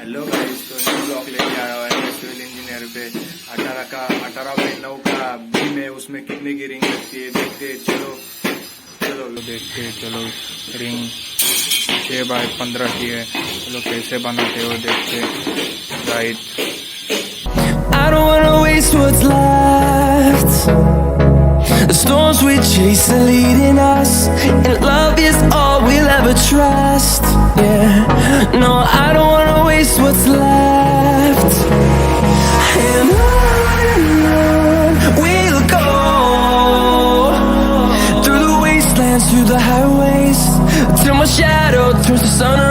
Hello guys, तो new blog लेके आया हुआ है सिविल इंजीनियर पे 18/9 का भीम है। उसमें कितने की रिंग लगती है देखते हैं। चलो देखते हैं। चलो रिंग 6/15 की है। चलो कैसे बनाते हो देखते हैं। Right, I don't wanna waste what's left. The storms we chase are leading us, and love is all we'll ever trust. Yeah, no, I don't wanna waste what's left. And on we'll go, through the wastelands, through the highways, till my shadow turns to sun